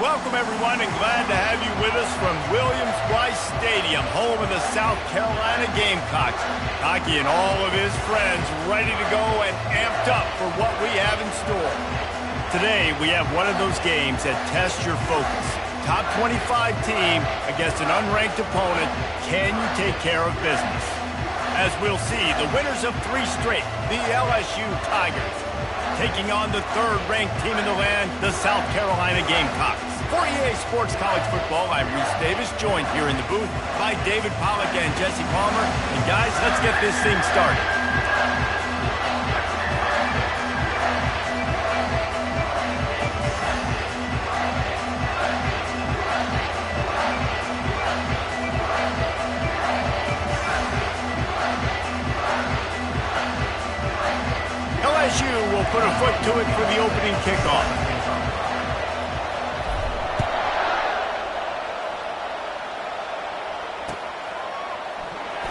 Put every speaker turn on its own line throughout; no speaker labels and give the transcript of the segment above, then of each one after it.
Welcome, everyone, and glad to have you with us from Williams-Brice Stadium, home of the South Carolina Gamecocks. Hockey and all of his friends ready to go and amped up for what we have in store. Today, we have one of those games that tests your focus. Top 25 team against an unranked opponent. Can you take care of business? As we'll see, the winners of 3 straight, the LSU Tigers, taking on the third-ranked team in the land, the South Carolina Gamecocks. For EA Sports College Football, I'm Reese Davis, joined here in the booth by David Pollack and Jesse Palmer. And guys, let's get this thing started. LSU will put a foot to it for the opening kickoff.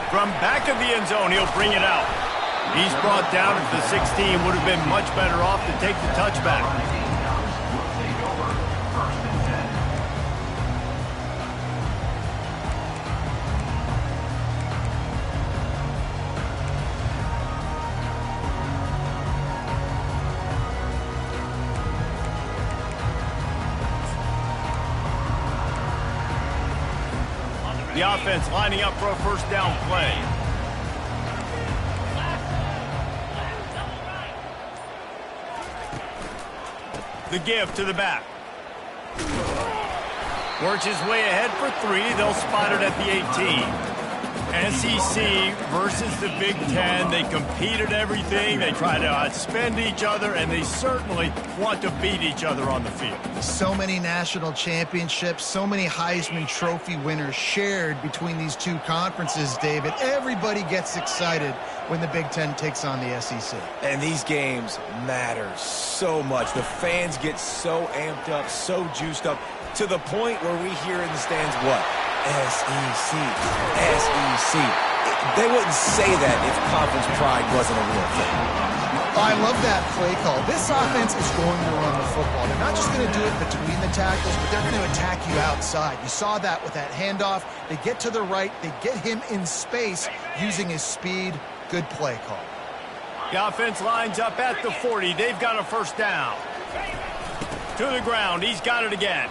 From back of the end zone, he'll bring it out. He's brought down at the 16. Would have been much better off to take the touchback. The offense lining up for a first down play. The give to the back. Works his way ahead for 3. They'll spot it at the 18. SEC versus the Big Ten. They compete at everything. They try to outspend each other, and they certainly want to beat each other on the field.
So many national championships, so many Heisman Trophy winners shared between these two conferences, David. Everybody gets excited when the Big Ten takes on the SEC.
And these games matter so much. The fans get so amped up, so juiced up, to the point where we hear in the stands what? SEC, SEC. They wouldn't say that if conference pride wasn't a real thing.
I love that play call. This offense is going to run the football. They're not just going to do it between the tackles, but they're going to attack you outside. You saw that with that handoff. They get to the right. They get him in space using his speed. Good play call.
The offense lines up at the 40. They've got a first down. To the ground. He's got it again.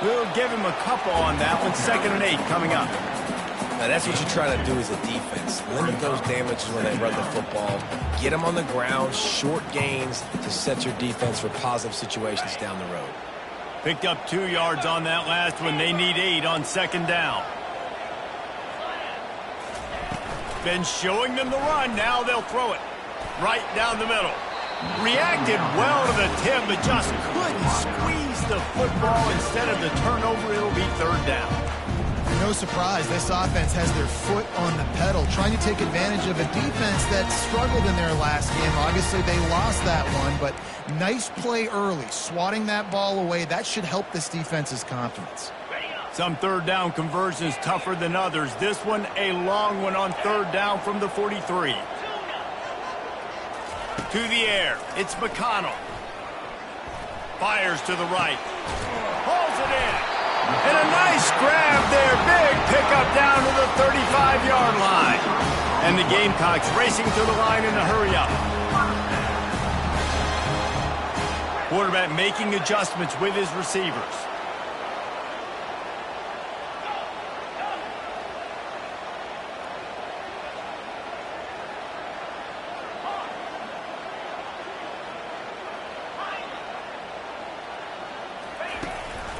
We'll give him a couple on that one. 2nd and 8 coming up.
Now that's what you try to do as a defense. Limit those damages when they run the football. Get them on the ground, short gains to set your defense for positive situations down the road.
Picked up 2 yards on that last one. They need 8 on 2nd down. Been showing them the run. Now they'll throw it right down the middle. Reacted well to the tip, but just couldn't squeeze the football. Instead of the turnover, it'll be 3rd down.
No surprise, this offense has their foot on the pedal, trying to take advantage of a defense that struggled in their last game. Obviously, they lost that one, but nice play early, swatting that ball away. That should help this defense's confidence.
Some 3rd down conversions tougher than others. This one, a long one on 3rd down from the 43. To the air, it's McConnell. Fires to the right. Pulls it in. And a nice grab there. Big pickup down to the 35-yard line. And the Gamecocks racing to the line in a hurry up. Quarterback making adjustments with his receivers.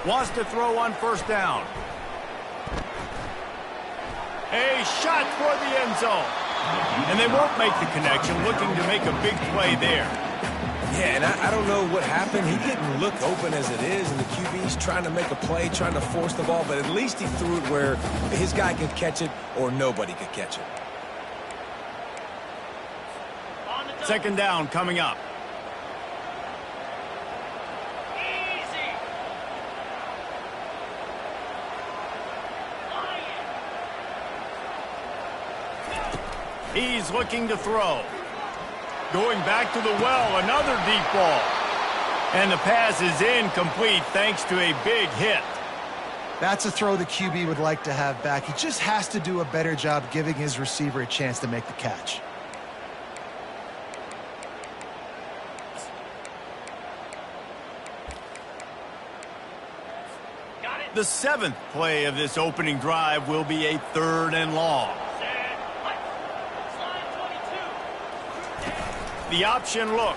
Wants to throw on 1st down. A shot for the end zone. And they won't make the connection, looking to make a big play there.
Yeah, and I don't know what happened. He didn't look open as it is, and the QB's trying to make a play, trying to force the ball, but at least he threw it where his guy could catch it or nobody could catch it.
2nd down coming up. He's looking to throw. Going back to the well, another deep ball. And the pass is incomplete thanks to a big hit.
That's a throw the QB would like to have back. He just has to do a better job giving his receiver a chance to make the catch.
The 7th play of this opening drive will be a 3rd and long. The option look.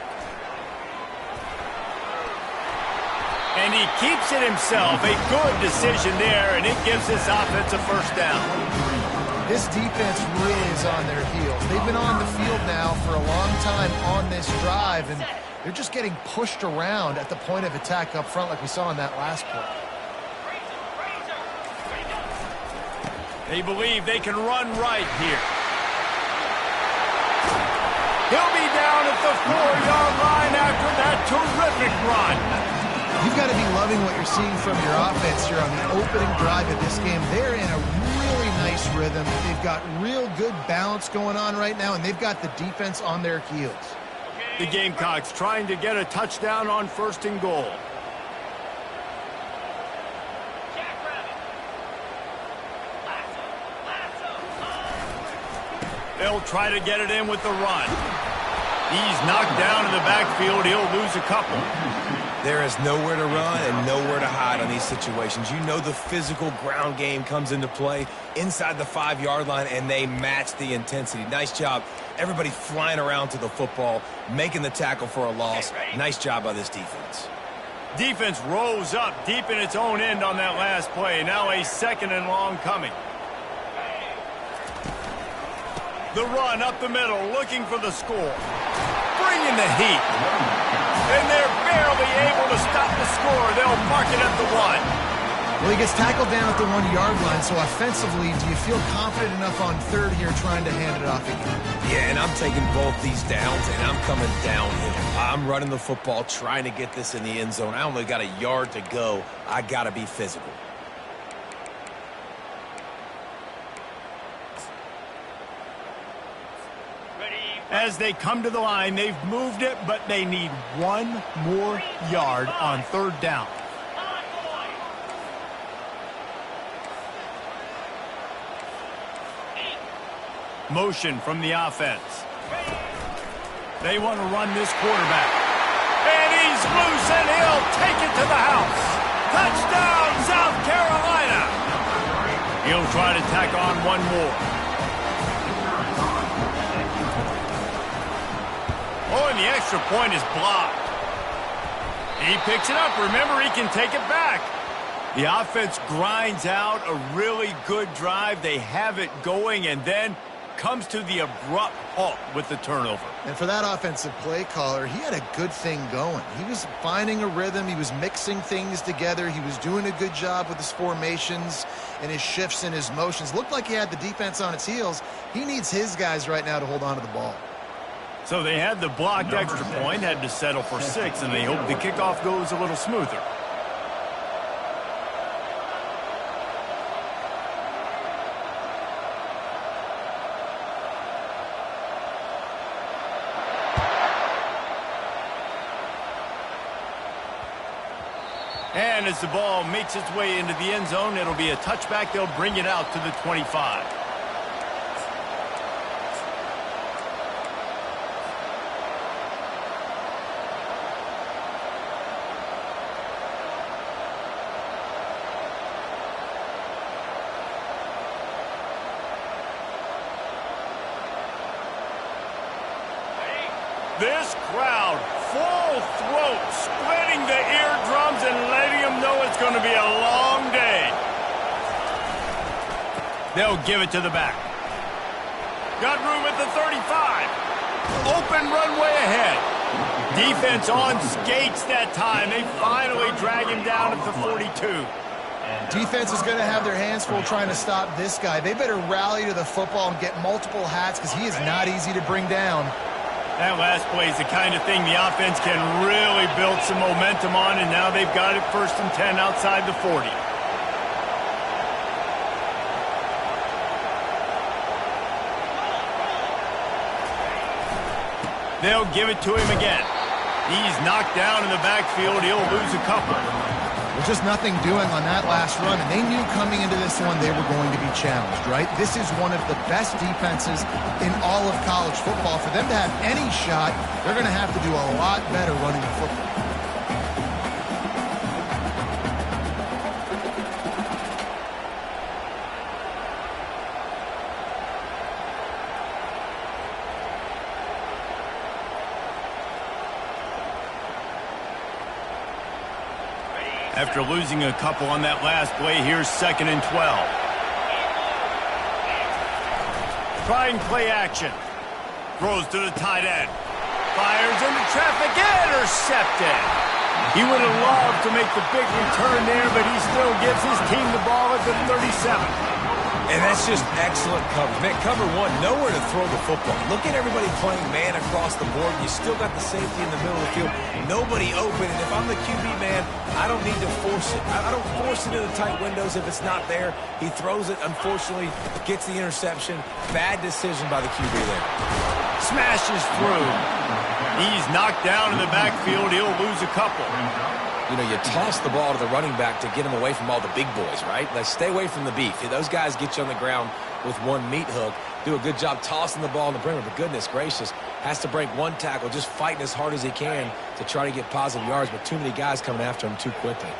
And he keeps it himself. A good decision there, and it gives this offense a first down.
This defense really is on their heels. They've been on the field now for a long time on this drive, and they're just getting pushed around at the point of attack up front like we saw in that last play.
They believe they can run right here. He'll be down at the 4-yard line after that terrific run.
You've got to be loving what you're seeing from your offense here on the opening drive of this game. They're in a really nice rhythm. They've got real good balance going on right now, and they've got the defense on their heels.
The Gamecocks trying to get a touchdown on 1st and goal. They'll try to get it in with the run. He's knocked down in the backfield. He'll lose a couple.
There is nowhere to run and nowhere to hide on these situations. You know the physical ground game comes into play inside the 5-yard line, and they match the intensity. Nice job. Everybody flying around to the football, making the tackle for a loss. Nice job by this defense.
Defense rose up deep in its own end on that last play. Now a 2nd and long coming. The run up the middle, looking for the score. Bringing the heat. And they're barely able to stop the score. They'll mark it at the 1.
Well, he gets tackled down at the 1-yard line, so offensively, do you feel confident enough on 3rd here trying to hand it off again?
Yeah, and I'm taking both these downs, and I'm coming downhill. I'm running the football, trying to get this in the end zone. I only got a yard to go. I got to be physical.
As they come to the line, they've moved it, but they need 1 more yard on 3rd down. Motion from the offense. They want to run this quarterback. And he's loose, and he'll take it to the house. Touchdown, South Carolina. He'll try to tack on 1 more. Oh, and the extra point is blocked. He picks it up. Remember, he can take it back. The offense grinds out a really good drive. They have it going, and then comes to the abrupt halt with the turnover.
And for that offensive play caller, he had a good thing going. He was finding a rhythm. He was mixing things together. He was doing a good job with his formations and his shifts and his motions. Looked like he had the defense on its heels. He needs his guys right now to hold on to the ball.
So they had the blocked extra point, had to settle for 6, and they hope the kickoff goes a little smoother. And as the ball makes its way into the end zone, it'll be a touchback. They'll bring it out to the 25. This crowd, full throat, splitting the eardrums and letting them know it's going to be a long day. They'll give it to the back. Got room at the 35. Open runway ahead. Defense on skates that time. They finally drag him down at the 42.
Defense is going to have their hands full trying to stop this guy. They better rally to the football and get multiple hats because he is not easy to bring down.
That last play is the kind of thing the offense can really build some momentum on, and now they've got it 1st and 10 outside the 40. They'll give it to him again. He's knocked down in the backfield. He'll lose a couple.
There's just nothing doing on that last run, and they knew coming into this one they were going to be challenged, right? This is one of the best defenses in all of college football. For them to have any shot, they're going to have to do a lot better running the football.
After losing a couple on that last play, here's 2nd and 12. Trying play action. Throws to the tight end. Fires into traffic. Intercepted. He would have loved to make the big return there, but he still gives his team the ball at the 37.
And that's just excellent coverage. Man, cover one, nowhere to throw the football. Look at everybody playing man across the board. You still got the safety in the middle of the field. Nobody open. And if I'm the QB man, I don't need to force it. I don't force it into tight windows if it's not there. He throws it, unfortunately, gets the interception. Bad decision by the QB there.
Smashes through. He's knocked down in the backfield. He'll lose a couple.
You know, you toss the ball to the running back to get him away from all the big boys, right? Like, stay away from the beef. Those guys get you on the ground with one meat hook. Do a good job tossing the ball in the perimeter. But goodness gracious, has to break one tackle, just fighting as hard as he can to try to get positive yards, but too many guys coming after him too quickly.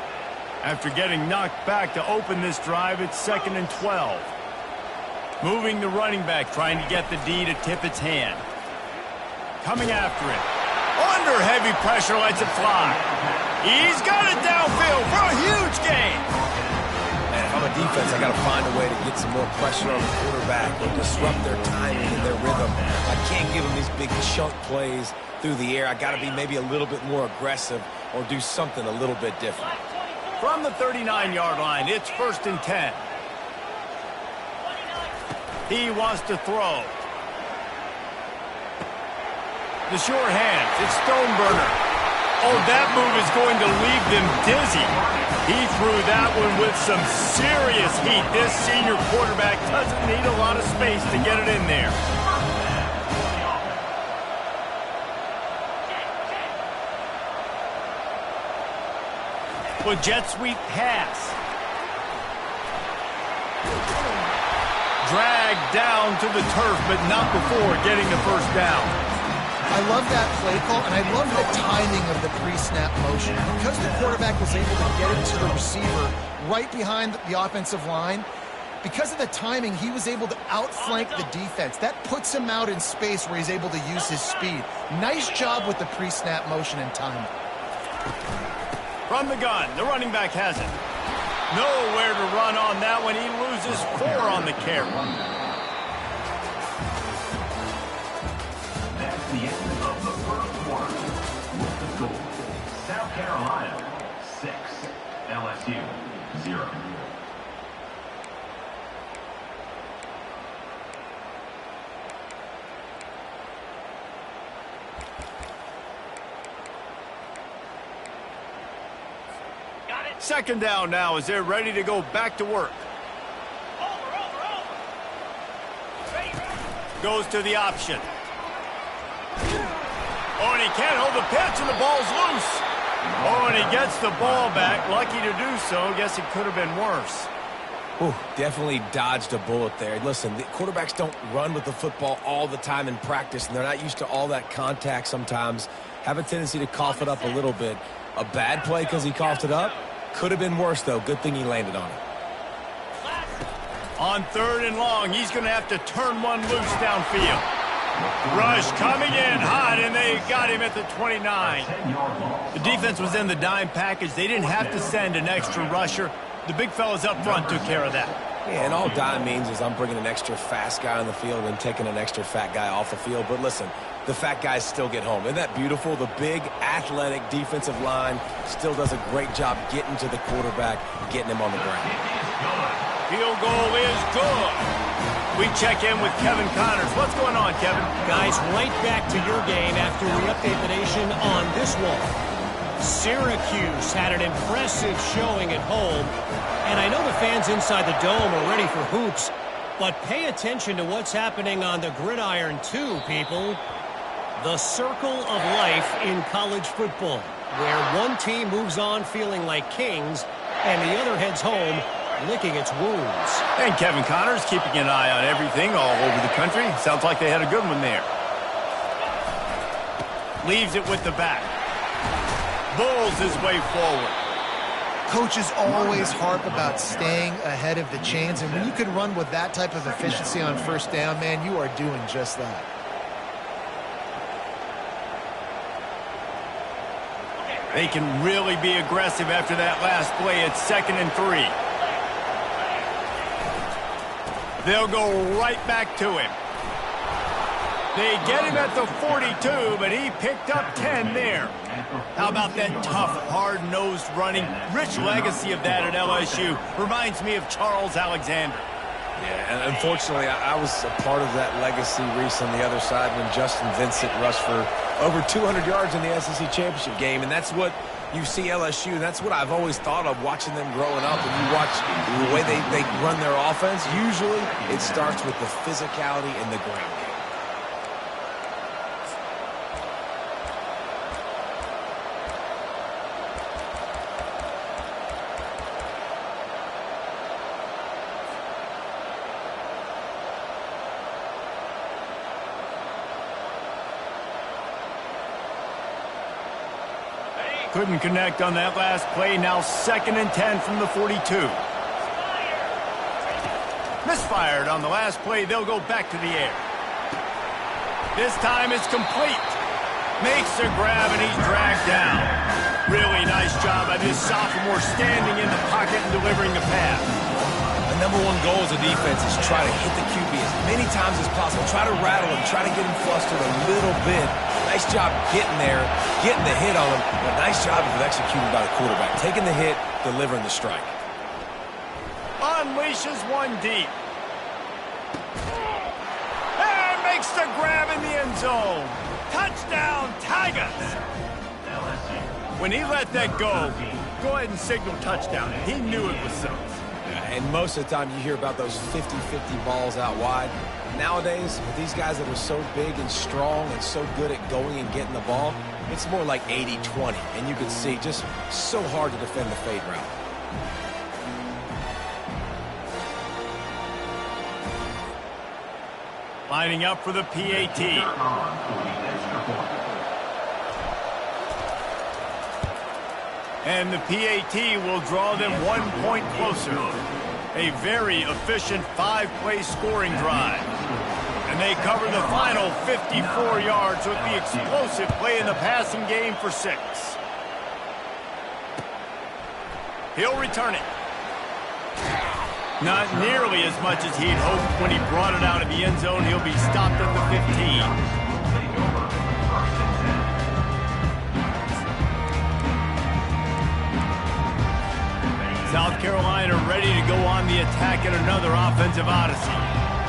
After getting knocked back to open this drive, it's 2nd and 12. Moving the running back, trying to get the D to tip its hand. Coming after it. Under heavy pressure, lets it fly. He's got it downfield for a huge gain.
Man, if I'm a defense, I got to find a way to get some more pressure on the quarterback and disrupt their timing and their rhythm. I can't give them these big chunk plays through the air. I got to be maybe a little bit more aggressive or do something a little bit different.
From the 39-yard line, it's 1st and 10. He wants to throw. The sure hands. It's Stoneburner. Oh, that move is going to leave them dizzy. He threw that one with some serious heat. This senior quarterback doesn't need a lot of space to get it in there. With jet sweep pass. Dragged down to the turf, but not before getting the first down.
I love that play call, and I love the timing of the pre-snap motion. Because the quarterback was able to get it to the receiver right behind the offensive line, because of the timing, he was able to outflank the defense. That puts him out in space where he's able to use his speed. Nice job with the pre-snap motion and timing.
From the gun, the running back has it. Nowhere to run on that one. He loses 4 on the carry.
That's the end of the first quarter. With the score, South Carolina 6, LSU 0.
Second down now as they're ready to go back to work. Goes to the option. Oh, and he can't hold the pitch, and the ball's loose. Oh, and he gets the ball back. Lucky to do so. Guess it could have been worse.
Ooh, definitely dodged a bullet there. Listen, the quarterbacks don't run with the football all the time in practice, and they're not used to all that contact sometimes. Have a tendency to cough it up a little bit. A bad play because he coughed it up? Could have been worse, though. Good thing he landed on it.
On 3rd and long, he's going to have to turn one loose downfield. Rush coming in hot, and they got him at the 29. The defense was in the dime package. They didn't have to send an extra rusher. The big fellas up front took care of that.
Yeah, and all dime means is I'm bringing an extra fast guy on the field and taking an extra fat guy off the field. But listen, the fat guys still get home. Isn't that beautiful? The big, athletic defensive line still does a great job getting to the quarterback, getting him on the ground.
Field goal is good. We check in with Kevin Connors. What's going on, Kevin?
Guys, right back to your game after we update the nation on this one. Syracuse had an impressive showing at home, and I know the fans inside the dome are ready for hoops, but pay attention to what's happening on the gridiron too, people. The circle of life in college football, where one team moves on feeling like kings and the other heads home licking its wounds.
And Kevin Connors keeping an eye on everything all over the country. Sounds like they had a good one there. Leaves it with the back. Bulls his way forward.
Coaches always harp about staying ahead of the chains, and when you can run with that type of efficiency on first down, man, you are doing just that.
They can really be aggressive after that last play. It's 2nd and 3. They'll go right back to him. They get him at the 42, but he picked up 10 there. How about that tough, hard-nosed running? Rich legacy of that at LSU. Reminds me of Charles Alexander.
Yeah, and unfortunately, I was a part of that legacy, Reese, on the other side when Justin Vincent rushed for over 200 yards in the SEC championship game, and that's what you see LSU. That's what I've always thought of watching them growing up. And you watch the way they run their offense, usually it starts with the physicality in the ground game.
Couldn't connect on that last play. Now 2nd and 10 from the 42. Misfired on the last play. They'll go back to the air. This time it's complete. Makes a grab and he's dragged down. Really nice job by this sophomore standing in the pocket and delivering the pass.
The number one goal as a defense is try to hit the QB as many times as possible. Try to rattle him. Try to get him flustered a little bit. Nice job getting there, getting the hit on him, but nice job of executing by the quarterback. Taking the hit, delivering the strike.
Unleashes one deep. And makes the grab in the end zone. Touchdown, Tigers. When he let that go ahead and signal touchdown. He knew it was so.
And most of the time you hear about those 50-50 balls out wide. Nowadays, with these guys that are so big and strong and so good at going and getting the ball, it's more like 80-20. And you can see just so hard to defend the fade route.
Lining up for the PAT. And the PAT will draw them 1 point closer. A very efficient 5-play scoring drive. And they cover the final 54 yards with the explosive play in the passing game for 6. He'll return it. Not nearly as much as he'd hoped when he brought it out of the end zone. He'll be stopped at the 15. South Carolina ready to go on the attack in another offensive odyssey.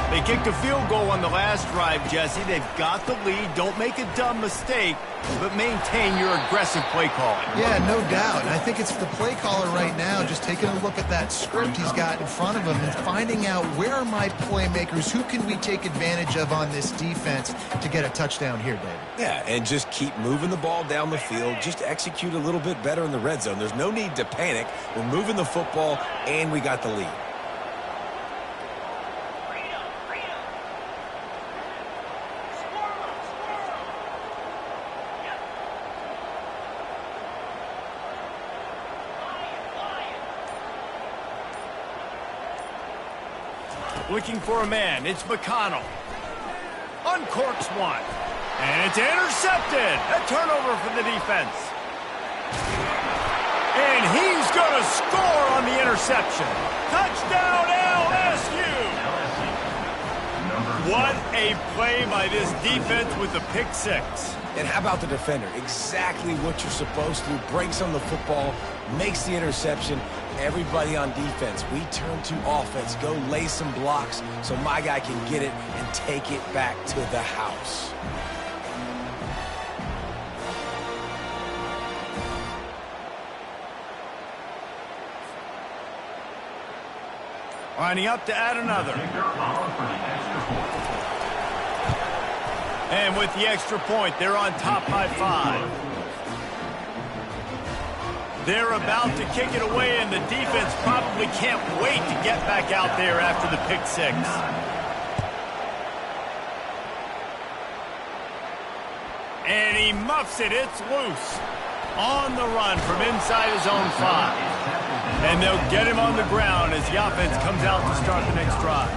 They kicked a field goal on the last drive, Jesse. They've got the lead. Don't make a dumb mistake, but maintain your aggressive play calling.
Yeah, no doubt. And I think it's the play caller right now just taking a look at that script he's got in front of him and finding out where are my playmakers, who can we take advantage of on this defense to get a touchdown here, David.
Yeah, and just keep moving the ball down the field. Just execute a little bit better in the red zone. There's no need to panic. We're moving the football, and we got the lead.
Looking for a man. It's McConnell. Uncorks one. And it's intercepted. A turnover for the defense. And he's going to score on the interception. Touchdown, LSU. What a play by this defense with the pick 6.
And how about the defender? Exactly what you're supposed to. Breaks on the football, makes the interception. Everybody on defense, we turn to offense. Go lay some blocks so my guy can get it and take it back to the house.
Lining up to add another. And with the extra point, they're on top by 5. They're about to kick it away, and the defense probably can't wait to get back out there after the pick 6. And he muffs it. It's loose. On the run from inside his own 5. And they'll get him on the ground as the offense comes out to start the next drive.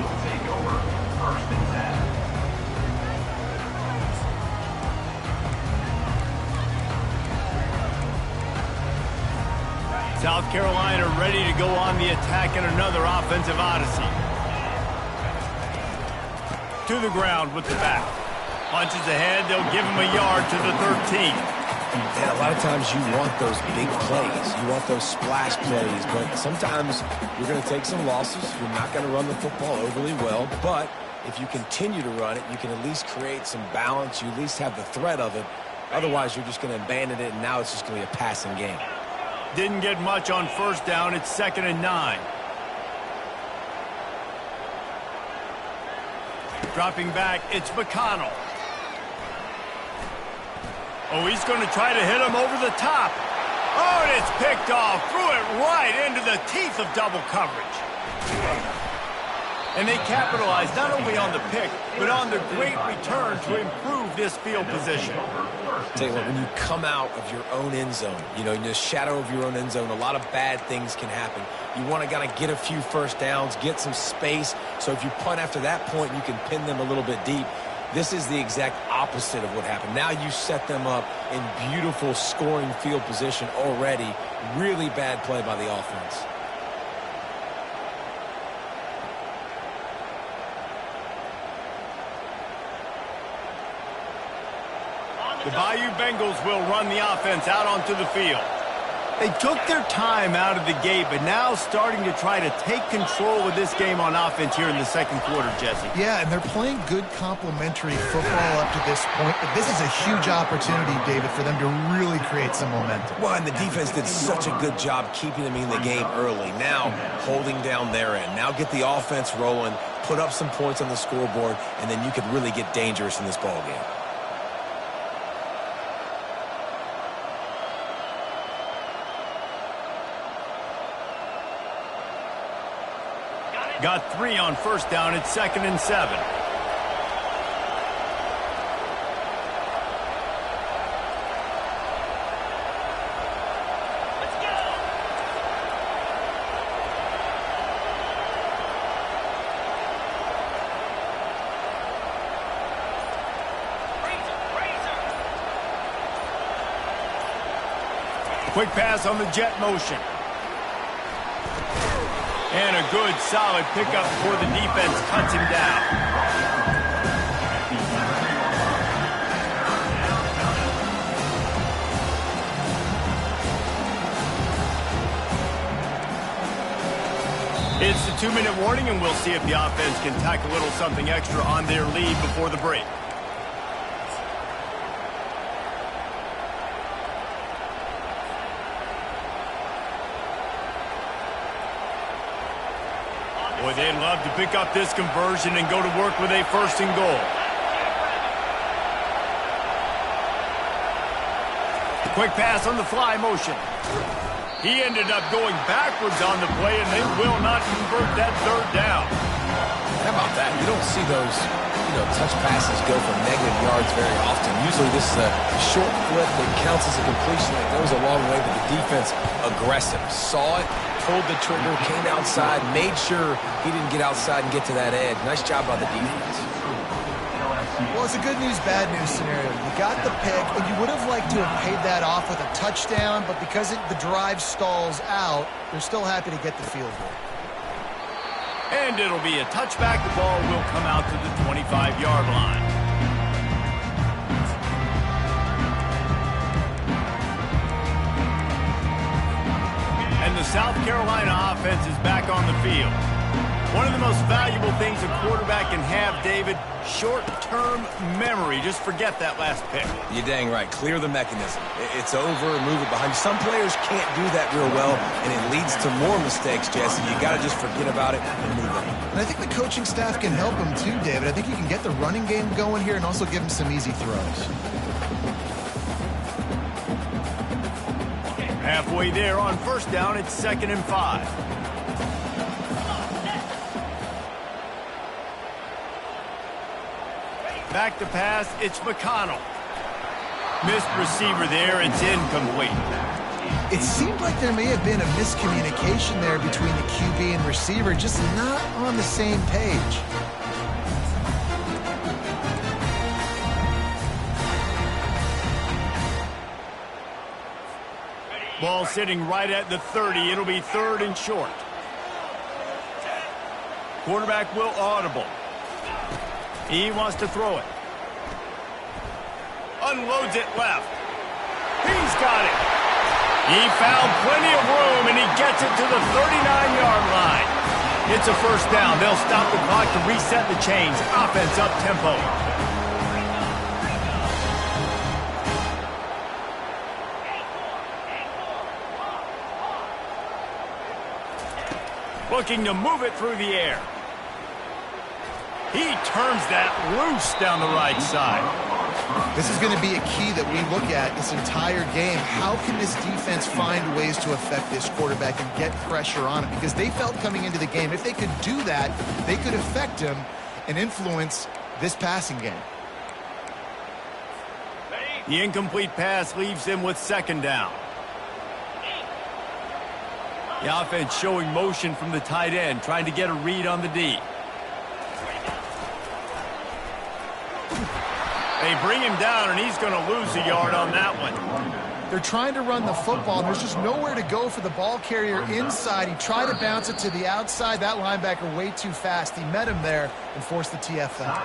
South Carolina ready to go on the attack in another offensive odyssey. To the ground with the back. Punches ahead, they'll give him a yard to the 13th.
And a lot of times you want those big plays. You want those splash plays. But sometimes you're going to take some losses. You're not going to run the football overly well. But if you continue to run it, you can at least create some balance. You at least have the threat of it. Otherwise, you're just going to abandon it, and now it's just going to be a passing game.
Didn't get much on first down. It's 2nd and 9. Dropping back, it's McConnell. Oh, he's going to try to hit him over the top. Oh, and it's picked off. Threw it right into the teeth of double coverage. And they capitalized not only on the pick, but on the great return to improve this field position.
Tell you what, when you come out of your own end zone, you know, in the shadow of your own end zone, a lot of bad things can happen. You want to kind of get a few first downs, get some space, so if you punt after that point, you can pin them a little bit deep. This is the exact opposite of what happened. Now you set them up in beautiful scoring field position already. Really bad play by the offense.
The Bayou Bengals will run the offense out onto the field. They took their time out of the gate, but now starting to try to take control of this game on offense here in the second quarter, Jesse.
Yeah, and they're playing good complementary football up to this point, but this is a huge opportunity, David, for them to really create some momentum.
Well, and the defense did such a good job keeping them in the game early. Now holding down their end. Now get the offense rolling, put up some points on the scoreboard, and then you could really get dangerous in this ball game.
Got 3 on first down. It's 2nd and 7. Let's go. Quick pass on the jet motion. And a good, solid pickup before the defense cuts him down. It's the 2-minute warning, and we'll see if the offense can tack a little something extra on their lead before the break. Boy, they'd love to pick up this conversion and go to work with a 1st and goal. Quick pass on the fly motion. He ended up going backwards on the play, and they will not convert that 3rd down.
How about that? You don't see those, touch passes go for negative yards very often. Usually this is a short flip that counts as a completion that goes a long way, but the defense aggressive. Saw it, pulled the trigger, came outside, made sure he didn't get outside and get to that edge. Nice job by the defense.
Well, it's a good news, bad news scenario. You got the pick, and you would have liked to have paid that off with a touchdown, but because the drive stalls out, they're still happy to get the field goal.
And it'll be a touchback. The ball will come out to the 25-yard line. And the South Carolina offense is back on the field. One of the most valuable things a quarterback can have, David, short-term memory. Just forget that last pick.
You're dang right. Clear the mechanism. It's over, move it behind you. Some players can't do that real well, and it leads to more mistakes, Jesse. You got to just forget about it and move on.
And I think the coaching staff can help him too, David. I think you can get the running game going here and also give him some easy throws.
Halfway there on first down, it's 2nd and 5. Back to pass, it's McConnell. Missed receiver there, it's incomplete.
It seemed like there may have been a miscommunication there between the QB and receiver, just not on the same page.
Ball sitting right at the 30. It'll be 3rd and short. Quarterback will audible. He wants to throw it. Unloads it left. He's got it. He found plenty of room, and he gets it to the 39-yard line. It's a first down. They'll stop the clock to reset the chains. Offense up tempo. Looking to move it through the air. He turns that loose down the right side.
This is going to be a key that we look at this entire game. How can this defense find ways to affect this quarterback and get pressure on him? Because they felt coming into the game, if they could do that, they could affect him and influence this passing game.
The incomplete pass leaves him with 2nd down. The offense showing motion from the tight end, trying to get a read on the D. They bring him down, and he's going to lose a yard on that one.
They're trying to run the football, and there's just nowhere to go for the ball carrier inside. He tried to bounce it to the outside. That linebacker way too fast. He met him there and forced the TFL.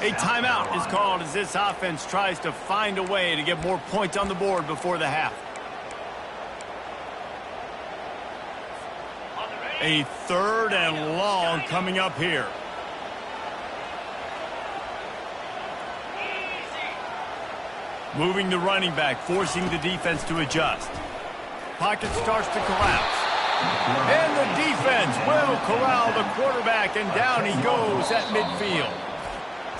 A timeout is called as this offense tries to find a way to get more points on the board before the half. A 3rd and long coming up here. Moving the running back, forcing the defense to adjust. Pocket starts to collapse. And the defense will corral the quarterback, and down he goes at midfield.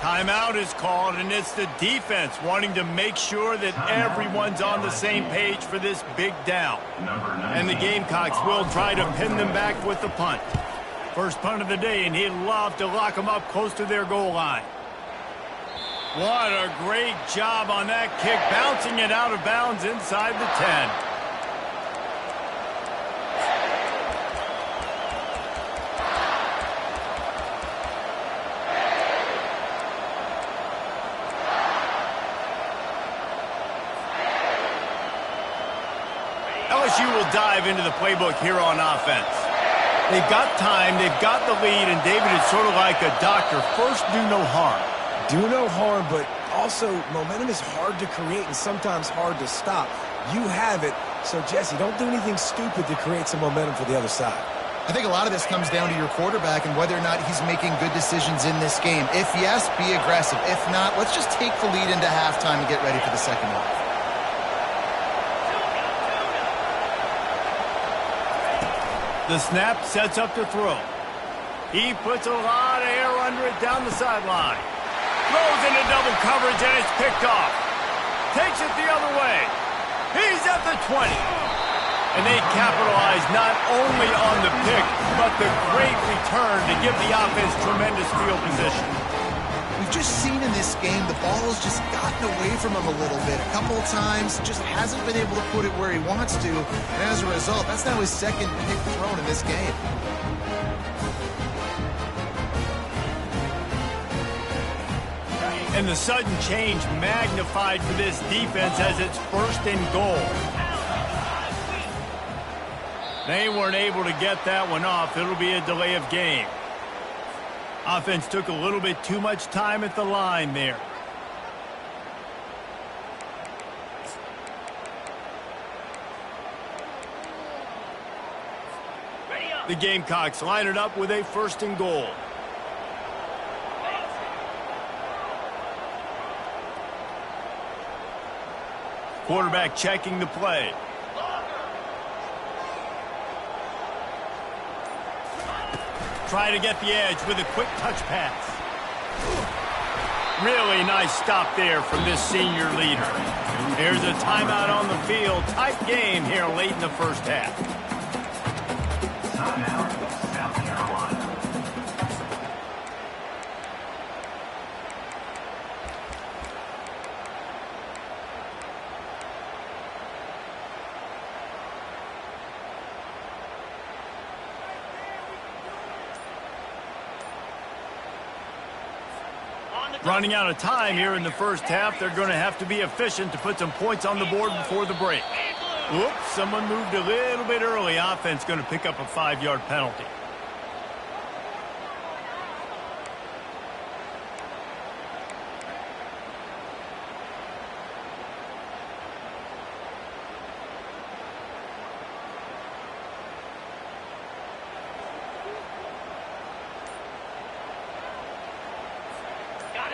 Timeout is called, and it's the defense wanting to make sure that everyone's on the same page for this big down. And the Gamecocks will try to pin them back with the punt. First punt of the day, and he'd love to lock them up close to their goal line. What a great job on that kick, bouncing it out of bounds inside the 10. LSU will dive into the playbook here on offense. They've got time, they've got the lead, and David, is sort of like a doctor. First, do no harm.
Do no harm, but also momentum is hard to create and sometimes hard to stop. You have it, so Jesse, don't do anything stupid to create some momentum for the other side.
I think a lot of this comes down to your quarterback and whether or not he's making good decisions in this game. If yes, be aggressive. If not, let's just take the lead into halftime and get ready for the second half.
The snap sets up to throw. He puts a lot of air under it down the sideline. Throws into double coverage, and it's picked off. Takes it the other way. He's at the 20. And they capitalize not only on the pick, but the great return to give the offense tremendous field position.
We've just seen in this game the ball has just gotten away from him a little bit. A couple of times, just hasn't been able to put it where he wants to. And as a result, that's now his 2nd pick thrown in this game.
And the sudden change magnified for this defense as it's 1st and goal. They weren't able to get that one off. It'll be a delay of game. Offense took a little bit too much time at the line there.
Ready up.
The Gamecocks line it up with a 1st and goal. Quarterback checking the play. Try to get the edge with a quick touch pass. Really nice stop there from this senior leader. There's a timeout on the field. Tight game here late in the 1st half.
Timeout, South Carolina.
Running out of time here in the 1st half. They're going to have to be efficient to put some points on the board before the break. Oops, someone moved a little bit early. Offense going to pick up a 5-yard penalty.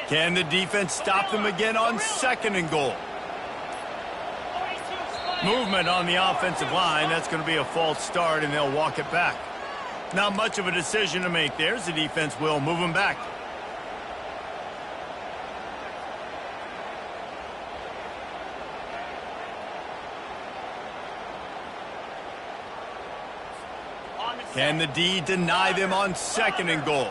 Can the defense stop them again on 2nd and goal? Movement on the offensive line. That's going to be a false start, and they'll walk it back. Not much of a decision to make there. The defense will move them back. Can the D deny them on 2nd and goal?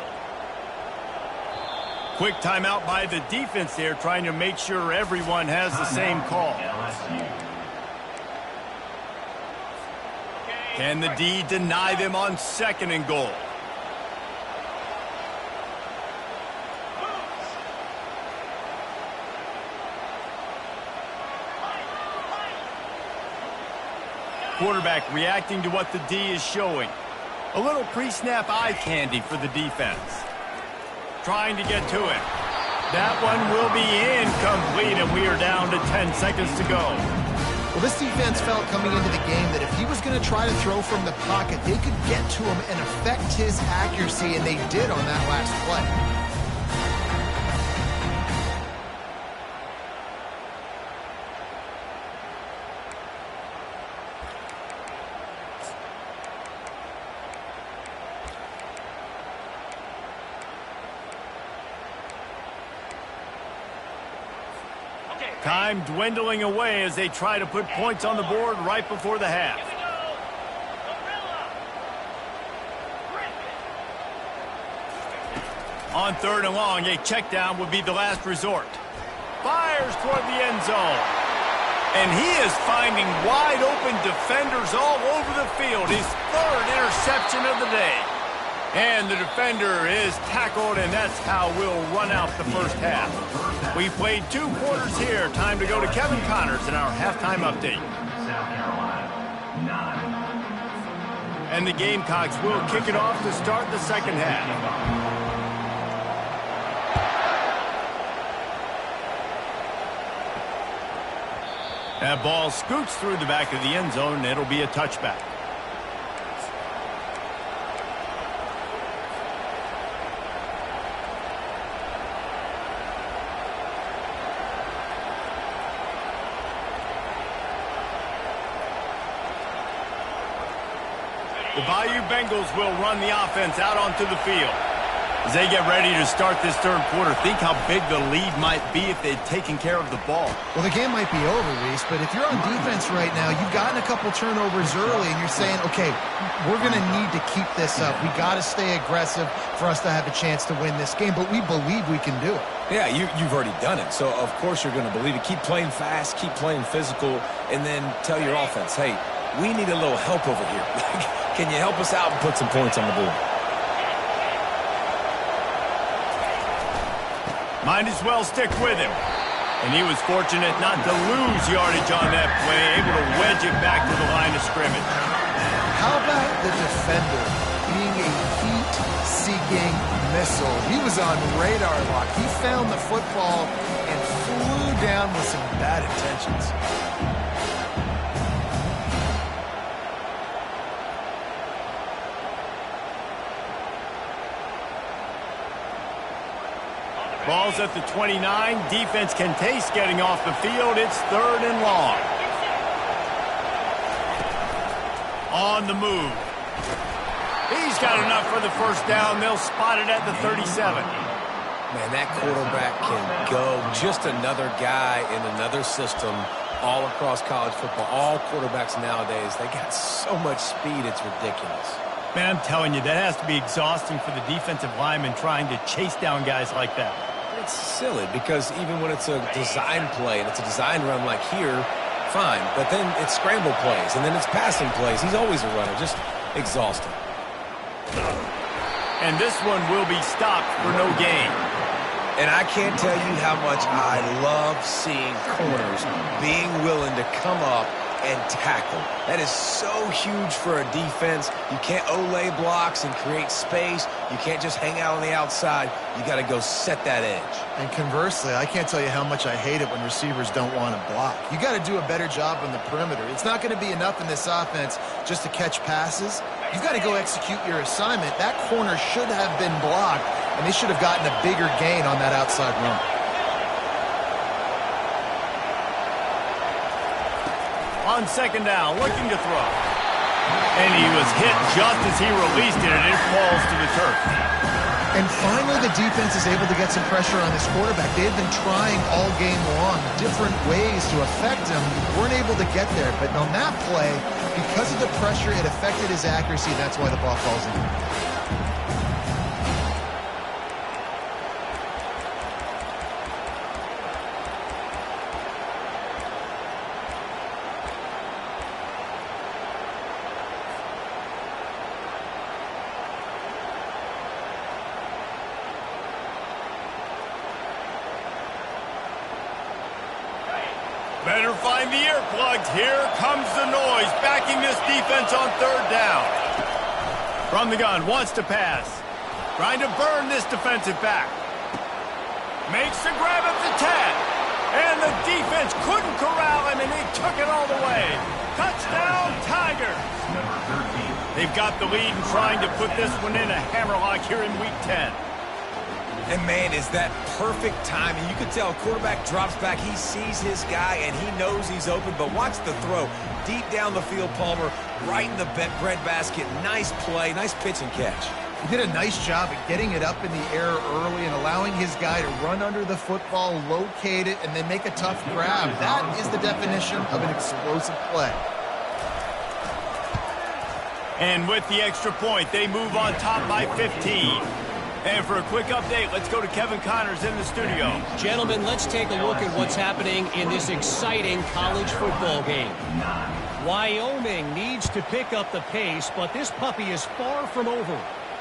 Quick timeout by the defense there, trying to make sure everyone has the same call. Can the D deny them on 2nd and goal? Quarterback reacting to what the D is showing. A little pre-snap eye candy for the defense. Trying to get to it. That one will be incomplete, and we are down to 10 seconds to go.
Well, this defense felt coming into the game that if he was going to try to throw from the pocket, they could get to him and affect his accuracy, and they did on that last play.
Time dwindling away as they try to put points on the board right before the half. On 3rd and long, a check down would be the last resort. Fires toward the end zone. And he is finding wide open defenders all over the field. His 3rd interception of the day. And the defender is tackled, and that's how we'll run out the 1st half. We played 2 quarters here. Time to go to Kevin Connors in our halftime update.
South Carolina, 9.
And the Gamecocks will kick it off to start the 2nd half. That ball scoots through the back of the end zone, and it'll be a touchback. The Bayou Bengals will run the offense out onto the field. As they get ready to start this 3rd quarter, think how big the lead might be if they'd taken care of the ball.
Well, the game might be over, Reese, but if you're on defense right now, you've gotten a couple turnovers early, and you're saying, okay, we're going to need to keep this up. We got to stay aggressive for us to have a chance to win this game, but we believe we can do it.
Yeah, you've already done it, so of course you're going to believe it. Keep playing fast, keep playing physical, and then tell your offense, hey, we need a little help over here. Can you help us out and put some points on the board?
Might as well stick with him. And he was fortunate not to lose yardage on that play, able to wedge it back to the line of scrimmage.
How about the defender being a heat-seeking missile? He was on radar lock. He found the football and flew down with some bad intentions.
Ball's at the 29. Defense can taste getting off the field. It's 3rd and long. On the move. He's got enough for the first down. They'll spot it at the 37.
Man, that quarterback can go. Just another guy in another system all across college football. All quarterbacks nowadays, they got so much speed, it's ridiculous.
Man, I'm telling you, that has to be exhausting for the defensive lineman trying to chase down guys like that.
It's silly because even when it's a design play and it's a design run like here, fine. But then it's scramble plays and then it's passing plays. He's always a runner, just exhausting.
And this one will be stopped for no gain.
And I can't tell you how much I love seeing corners being willing to come up and tackle. That is so huge for a defense. You can't olay blocks and create space. You can't just hang out on the outside. You got to go set that edge.
And conversely, I can't tell you how much I hate it when receivers don't want to block. You got to do a better job on the perimeter. It's not going to be enough in this offense just to catch passes. You've got to go execute your assignment. That corner should have been blocked, and they should have gotten a bigger gain on that outside run.
On 2nd down, looking to throw. And he was hit just as he released it, and it falls to the turf.
And finally, the defense is able to get some pressure on this quarterback. They've been trying all game long different ways to affect him. Weren't able to get there. But on that play, because of the pressure, it affected his accuracy. That's why the ball falls in.
Better find the earplugs. Here comes the noise, backing this defense on 3rd down. From the gun, wants to pass. Trying to burn this defensive back. Makes the grab at the 10. And the defense couldn't corral him, and he took it all the way. Touchdown, Tigers. They've got the lead and trying to put this one in a hammerlock here in Week 10.
And, man, is that perfect timing. You can tell quarterback drops back. He sees his guy, and he knows he's open. But watch the throw. Deep down the field, Palmer, right in the breadbasket. Nice play, nice pitch and catch.
He did a nice job at getting it up in the air early and allowing his guy to run under the football, locate it, and then make a tough grab. That is the definition of an explosive play.
And with the extra point, they move on top by 15. And for a quick update, let's go to Kevin Connors in the studio.
Gentlemen, let's take a look at what's happening in this exciting college football game. Wyoming needs to pick up the pace, but this puppy is far from over.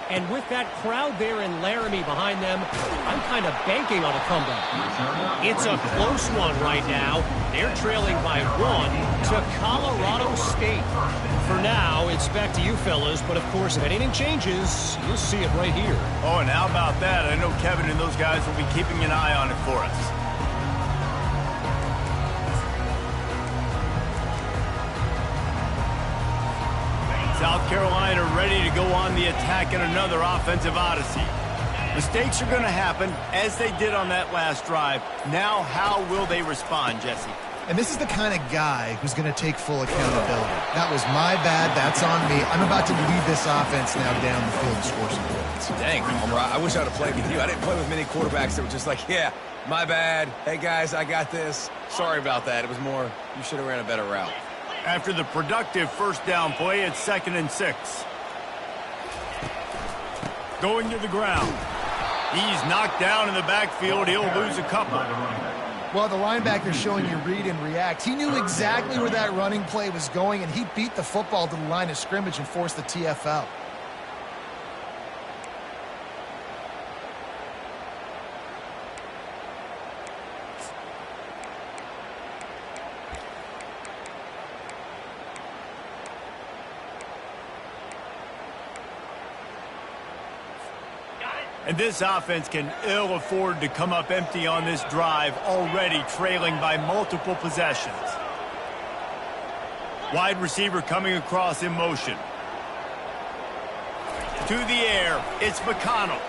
And with that crowd there in Laramie behind them, I'm kind of banking on a comeback. It's a close one right now. They're trailing by 1 to Colorado State. For now, it's back to you fellas, but of course, if anything changes, you'll see it right here.
Oh, and how about that? I know Kevin and those guys will be keeping an eye on it for us. South Carolina ready to go on the attack in another offensive odyssey. Mistakes are going to happen, as they did on that last drive. Now, how will they respond, Jesse?
And this is the kind of guy who's going to take full accountability. That was my bad. That's on me. I'm about to lead this offense now down the field and score some points.
Dang, Palmer, I wish I would have played with you. I didn't play with many quarterbacks that were just like, yeah, my bad. Hey, guys, I got this. Sorry about that. It was more, you should have ran a better route.
After the productive first down play, it's 2nd and 6. Going to the ground. He's knocked down in the backfield. He'll lose a couple.
Well, the linebacker's showing you read and react. He knew exactly where that running play was going, and he beat the football to the line of scrimmage and forced the TFL.
And this offense can ill afford to come up empty on this drive, already trailing by multiple possessions. Wide receiver coming across in motion. To the air, it's McConnell.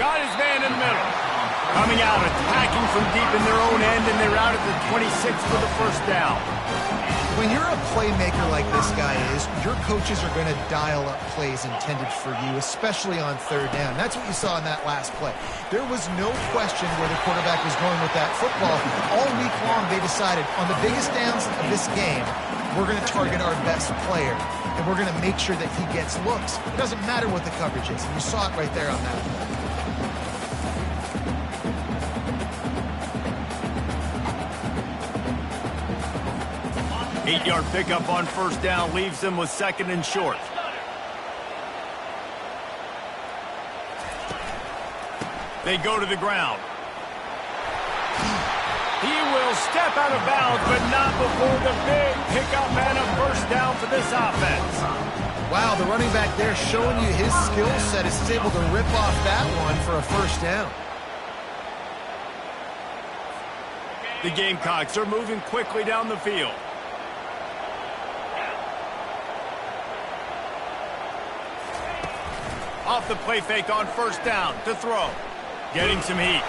Got his man in the middle. Coming out, attacking from deep in their own end, and they're out at the 26 for the first down.
When you're a playmaker like this guy is, your coaches are going to dial up plays intended for you, especially on third down. That's what you saw in that last play. There was no question where the quarterback was going with that football. All week long, they decided on the biggest downs of this game, we're going to target our best player, and we're going to make sure that he gets looks. It doesn't matter what the coverage is, and you saw it right there on that play.
8-yard pickup on first down leaves them with 2nd and short. They go to the ground. He will step out of bounds, but not before the big pickup and a first down for this offense.
Wow, the running back there showing you his skill set is able to rip off that one for a first down.
The Gamecocks are moving quickly down the field. Off the play fake on first down to throw. Getting some heat.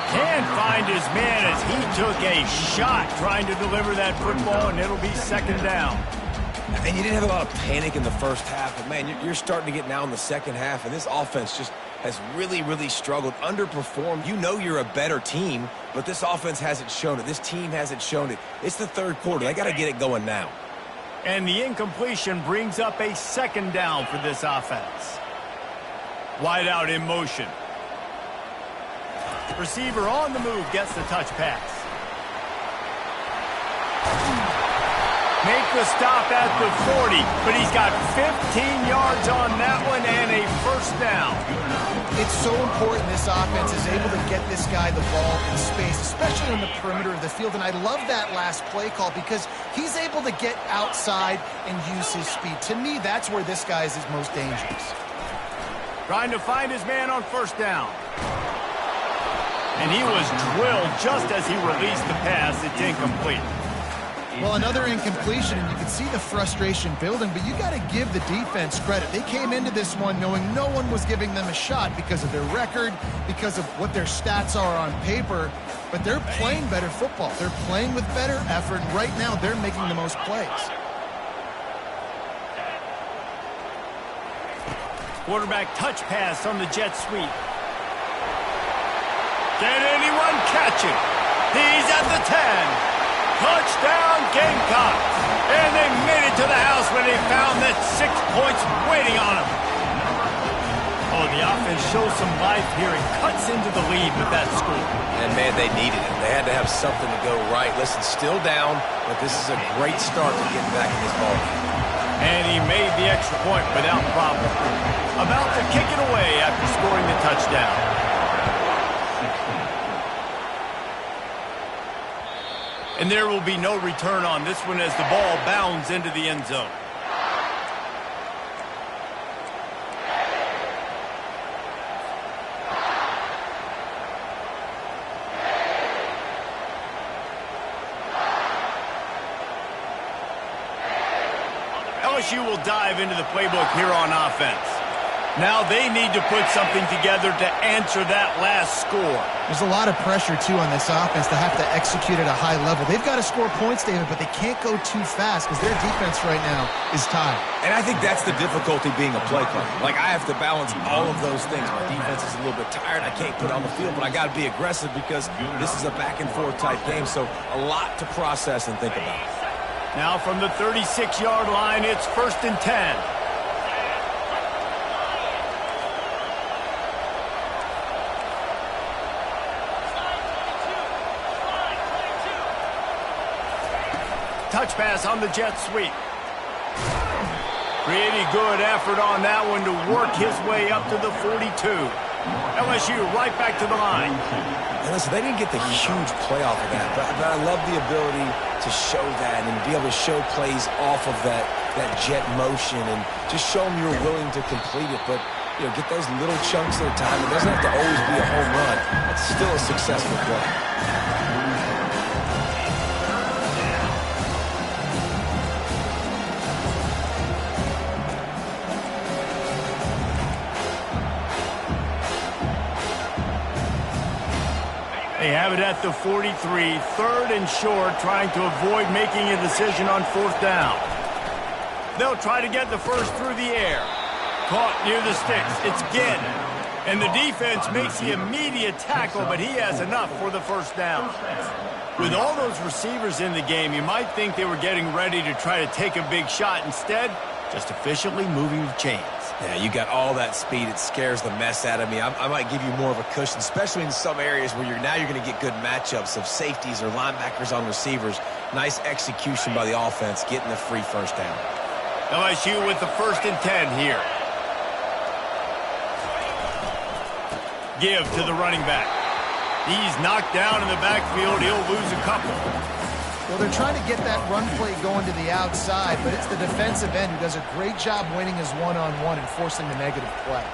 Can't find his man as he took a shot trying to deliver that football, and it'll be 2nd down.
And you didn't have a lot of panic in the first half, but man, you're starting to get now in the second half, and this offense just has really, really struggled, underperformed. You know you're a better team, but this offense hasn't shown it. This team hasn't shown it. It's the third quarter. They got to get it going now.
And the incompletion brings up a 2nd down for this offense. Wide out in motion. Receiver on the move gets the touch pass. Make the stop at the 40, but he's got 15 yards on that one and a first down.
It's so important this offense is able to get this guy the ball in space, especially on the perimeter of the field. And I love that last play call because he's able to get outside and use his speed. To me, that's where this guy is his most dangerous.
Trying to find his man on first down. And he was drilled just as he released the pass. It's incomplete.
Well, another incompletion, and you can see the frustration building, but you got to give the defense credit. They came into this one knowing no one was giving them a shot because of their record, because of what their stats are on paper, but they're playing better football. They're playing with better effort, and right now they're making the most plays.
Quarterback touch pass on the jet sweep. Can anyone catch him? He's at the 10. Touchdown Gamecocks. And they made it to the house when they found that 6 points waiting on them. Oh, the offense shows some life here and cuts into the lead with that score.
And, man, they needed it. They had to have something to go right. Listen, still down, but this is a great start to getting back in this ball game.
And he made the extra point without problem. About to kick it away after scoring the touchdown. And there will be no return on this one as the ball bounds into the end zone. LSU will dive into the playbook here on offense. Now they need to put something together to answer that last score.
There's a lot of pressure, too, on this offense to have to execute at a high level. They've got to score points, David, but they can't go too fast because their defense right now is tied.
And I think that's the difficulty being a play caller. Like, I have to balance all of those things. My defense is a little bit tired. I can't put on the field, but I got to be aggressive because this is a back-and-forth type game, so a lot to process and think about.
Now from the 36-yard line, it's 1st and 10. Touch pass on the jet sweep. Pretty good effort on that one to work his way up to the 42. LSU right back to the line.
And listen, they didn't get the huge play off of that, but I love the ability to show that and be able to show plays off of that jet motion and just show them you're willing to complete it. But, you know, get those little chunks at a time. It doesn't have to always be a home run. It's still a successful play.
They have it at the 43, third and short, trying to avoid making a decision on fourth down. They'll try to get the first through the air. Caught near the sticks. It's Ginn. And the defense makes the immediate tackle, but he has enough for the first down. With all those receivers in the game, you might think they were getting ready to try to take a big shot. Instead, just efficiently moving the chains.
Yeah, you got all that speed. It scares the mess out of me. I might give you more of a cushion, especially in some areas where you're going to get good matchups of safeties or linebackers on receivers. Nice execution by the offense, getting the free first down.
LSU with the 1st and 10 here. Give to the running back. He's knocked down in the backfield. He'll lose a couple.
Well, they're trying to get that run play going to the outside, but it's the defensive end who does a great job winning his one-on-one and forcing the negative play.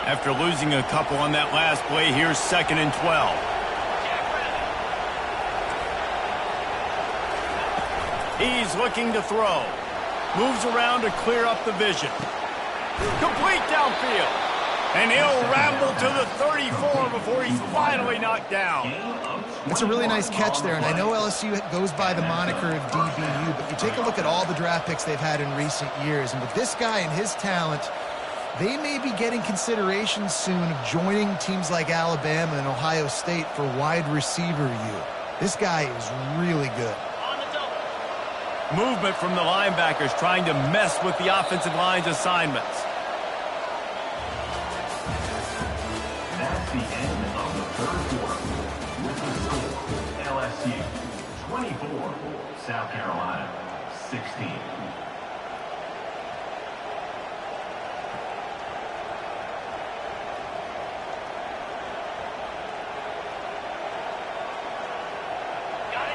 After losing a couple on that last play, here's 2nd and 12. He's looking to throw. Moves around to clear up the vision. Complete downfield. And he'll ramble to the 34 before he's finally knocked down.
It's a really nice catch there, and I know LSU goes by the moniker of DBU, but you take a look at all the draft picks they've had in recent years, and with this guy and his talent, they may be getting consideration soon of joining teams like Alabama and Ohio State for wide receiver use. This guy is really good.
Movement from the linebackers trying to mess with the offensive line's assignments.
That's the end of the 3rd quarter. With the score, LSU 24, South Carolina 16.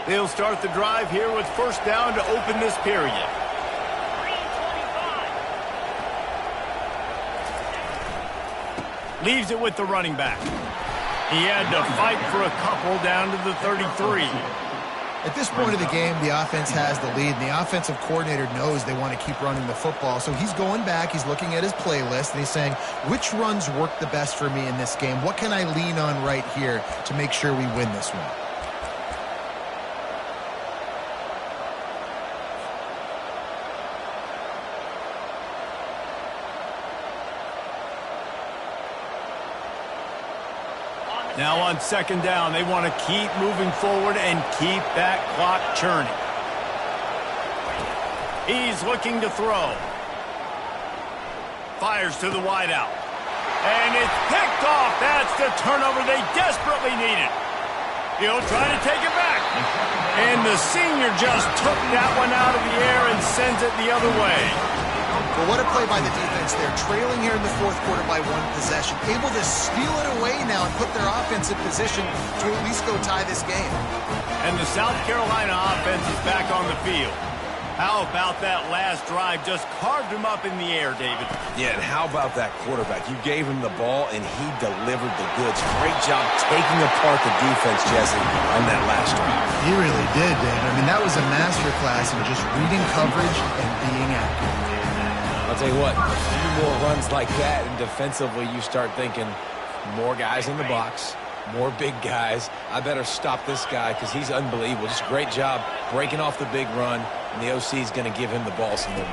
They'll start the drive here with first down to open this period. Leaves it with the running back. He had to fight for a couple down to the 33.
At this point of the game, the offense has the lead, and the offensive coordinator knows they want to keep running the football. So he's going back, he's looking at his playlist, and he's saying, which runs work the best for me in this game? What can I lean on right here to make sure we win this one?
Now on 2nd down, they want to keep moving forward and keep that clock churning. He's looking to throw. Fires to the wideout. And it's picked off. That's the turnover they desperately needed. He'll try to take it back. And the senior just took that one out of the air and sends it the other way.
Well, what a play by the defense there. Trailing here in the 4th quarter by 1 possession. Able to steal it away now and put their offense in position to at least go tie this game.
And the South Carolina offense is back on the field. How about that last drive? Just carved him up in the air, David.
Yeah, and how about that quarterback? You gave him the ball, and he delivered the goods. Great job taking apart the defense, Jesse, on that last drive.
He really did, David. I mean, that was a masterclass in just reading coverage and being accurate.
I'll tell you what, a few more runs like that, and defensively you start thinking more guys in the box, more big guys. I better stop this guy because he's unbelievable. Just a great job breaking off the big run, and the OC is going to give him the ball some more.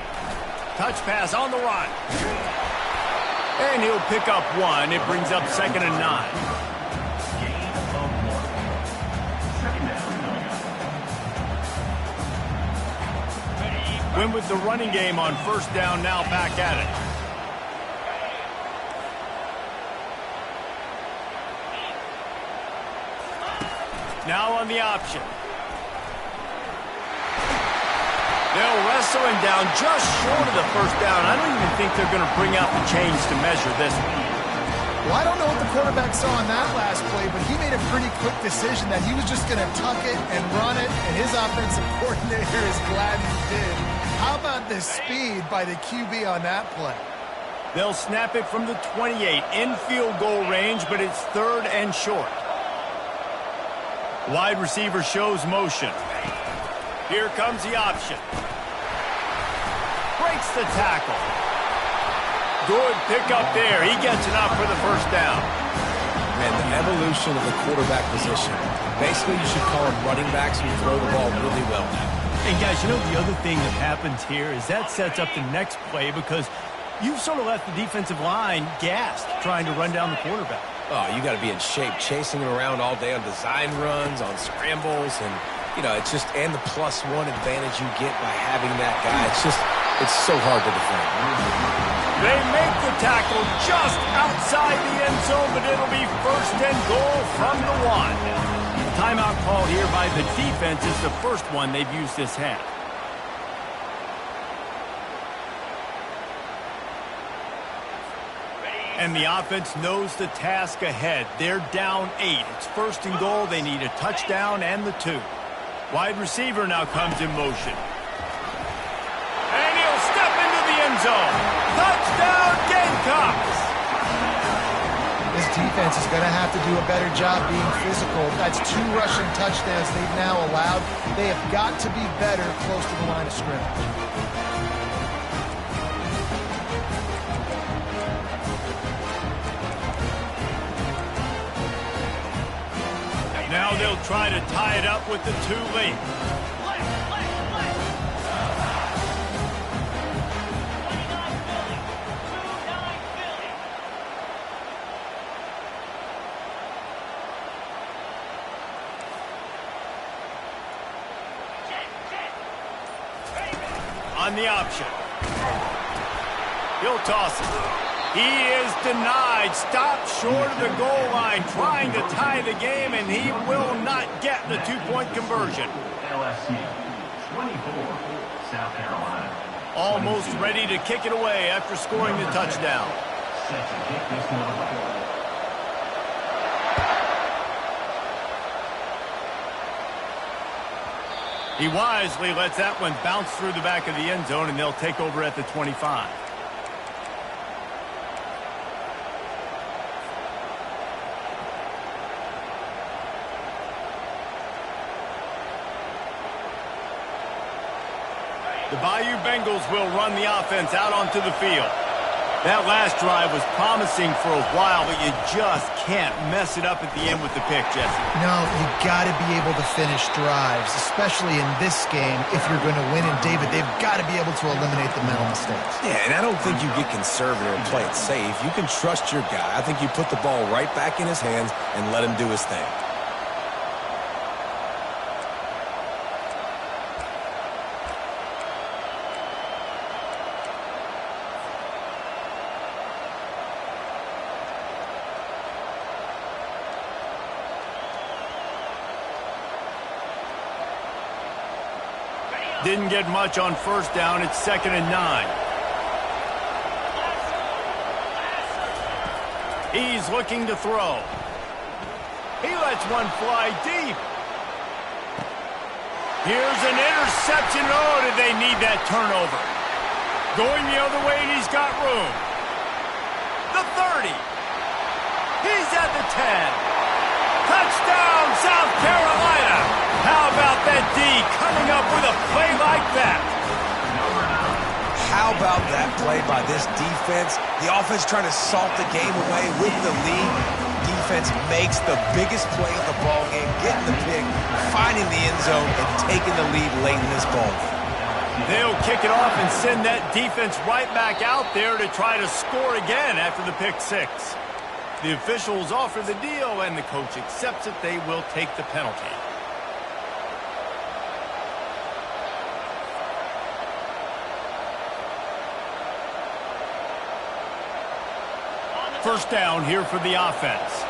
Touch pass on the run. And he'll pick up 1. It brings up 2nd and 9. Win with the running game on first down, now back at it. Now on the option. They'll wrestle him down just short of the first down. I don't even think they're going to bring out the chains to measure this one.
Well, I don't know what the quarterback saw on that last play, but he made a pretty quick decision that he was just going to tuck it and run it, and his offensive coordinator is glad he did. How about the speed by the QB on that play?
They'll snap it from the 28 in field goal range, but it's 3rd and short. Wide receiver shows motion. Here comes the option. Breaks the tackle. Good pickup there. He gets enough for the first down.
Man, the evolution of the quarterback position. Basically, you should call them running backs who throw the ball really well now.
And guys, you know the other thing that happens here is that sets up the next play because you've sort of left the defensive line gassed trying to run down the quarterback.
Oh, you got to be in shape, chasing him around all day on design runs, on scrambles, and, you know, it's just, and the +1 advantage you get by having that guy. It's so hard to defend.
They make the tackle just outside the end zone, but it'll be 1st and goal from the 1. Timeout called here by the defense is the first one they've used this half. And the offense knows the task ahead. They're down 8. It's 1st and goal. They need a touchdown and the 2. Wide receiver now comes in motion. And he'll step into the end zone. Touchdown, Gamecocks!
This defense is going to have to do a better job being physical. That's 2 rushing touchdowns they've now allowed. They have got to be better close to the line of scrimmage.
Now they'll try to tie it up with the 2 late. On the option. He'll toss it. He is denied. Stopped short of the goal line, trying to tie the game, and he will not get the 2-point conversion.
LSU 24, South Carolina.
Almost ready to kick it away after scoring the touchdown.
Set to kick this one away.
He wisely lets that one bounce through the back of the end zone, and they'll take over at the 25. The Bayou Bengals will run the offense out onto the field. That last drive was promising for a while, but you just can't mess it up at the end with the pick, Jesse.
No, you got to be able to finish drives, especially in this game if you're going to win. And, David, they've got to be able to eliminate the mental mistakes.
Yeah, and I don't think you get conservative and play it safe. You can trust your guy. I think you put the ball right back in his hands and let him do his thing.
Didn't get much on first down. It's 2nd and 9. He's looking to throw. He lets one fly deep. Here's an interception. Oh, did they need that turnover? Going the other way, and he's got room. The 30. He's at the 10. Touchdown, South Carolina. How about that D coming up with a play like that?
How about that play by this defense? The offense trying to salt the game away with the lead. Defense makes the biggest play of the ball game, getting the pick, finding the end zone, and taking the lead late in this ball game.
They'll kick it off and send that defense right back out there to try to score again after the pick 6. The officials offer the deal, and the coach accepts it. They will take the penalty. First down here for the offense.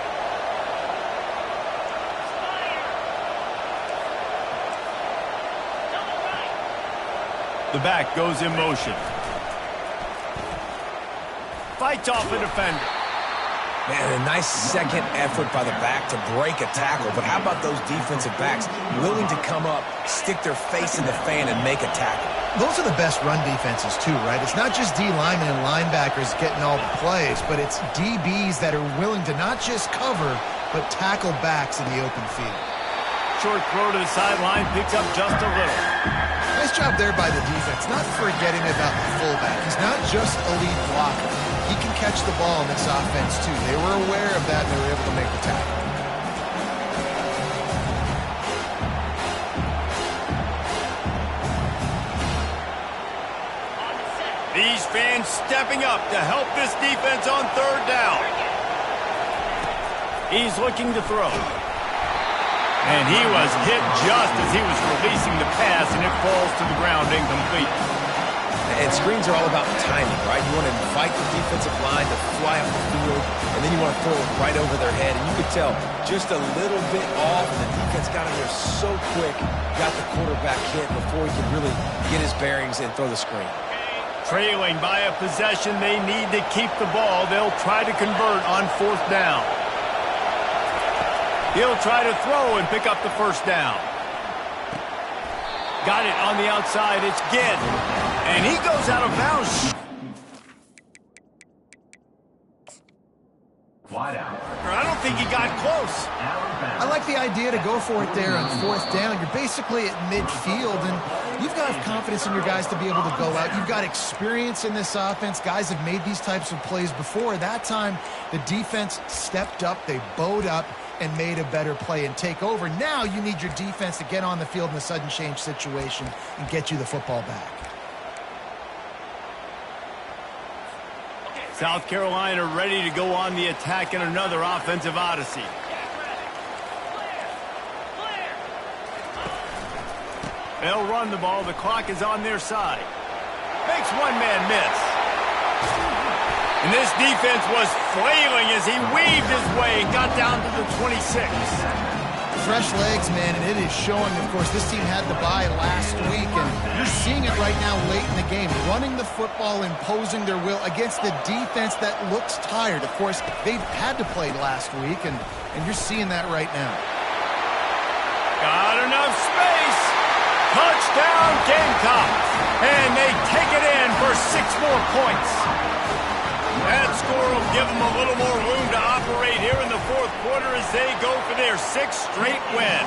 The back goes in motion. Fights off the defender.
Man, a nice second effort by the back to break a tackle. But how about those defensive backs willing to come up, stick their face in the fan, and make a tackle?
Those are the best run defenses too, right? It's not just D linemen and linebackers getting all the plays, but it's DBs that are willing to not just cover, but tackle backs in the open field.
Short throw to the sideline, picks up just a little.
Nice job there by the defense, not forgetting about the fullback. He's not just a lead blocker. He can catch the ball in this offense too. They were aware of that and they were able to make the tackle.
These fans stepping up to help this defense on third down. He's looking to throw. And he was hit just as he was releasing the pass, and it falls to the ground incomplete.
And screens are all about timing, right? You want to invite the defensive line to fly up the field, and then you want to throw it right over their head. And you could tell just a little bit off, and the defense got in there so quick, got the quarterback hit before he could really get his bearings and throw the screen.
Trailing by a possession, they need to keep the ball. They'll try to convert on fourth down. He'll try to throw and pick up the first down. Got it on the outside. It's Ginn. And he goes out of bounds.
Wide out.
I don't think he got close.
I like the idea to go for it there on fourth down. You're basically at midfield, and you've got confidence in your guys to be able to go out. You've got experience in this offense. Guys have made these types of plays before. That time, the defense stepped up. They bowed up and made a better play and take over. Now you need your defense to get on the field in a sudden change situation and get you the football back.
South Carolina ready to go on the attack in another offensive odyssey. They'll run the ball. The clock is on their side. Makes one man miss. And this defense was flailing as he weaved his way and got down to the 26.
Fresh legs, man, and it is showing, of course, this team had the bye last week, and you're seeing it right now late in the game. Running the football, imposing their will against the defense that looks tired. Of course, they've had to play last week, and you're seeing that right now.
Got enough space. Touchdown, Gamecocks. And they take it in for 6 more points. That score will give them a little more room to operate here in the fourth quarter as they go for their 6th straight win.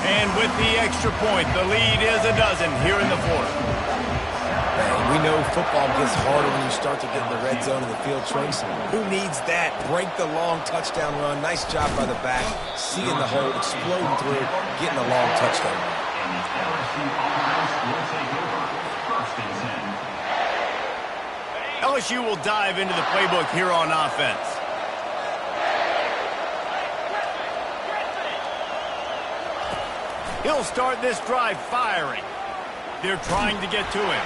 And with the extra point, the lead is a dozen here in the fourth.
Man, we know football gets harder when you start to get in the red zone of the field, Trace. Who needs that? Break the long touchdown run. Nice job by the back. Seeing the hole, exploding through, getting a long touchdown run.
And the LSU offense will take over. First and 10.
LSU will dive into the playbook here on offense. He'll start this drive firing. They're trying to get to him.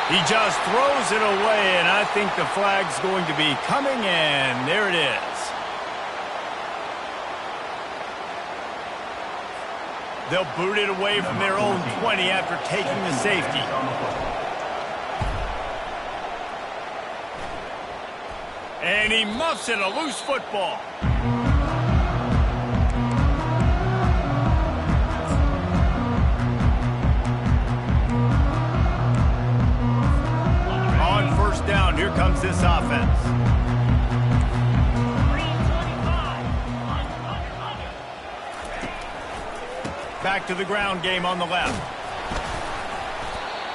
He just throws it away, and I think the flag's going to be coming, and there it is. They'll boot it away from their own 20 after taking the safety. And he muffs it, a loose football. On first down, here comes this offense. Back to the ground game on the left.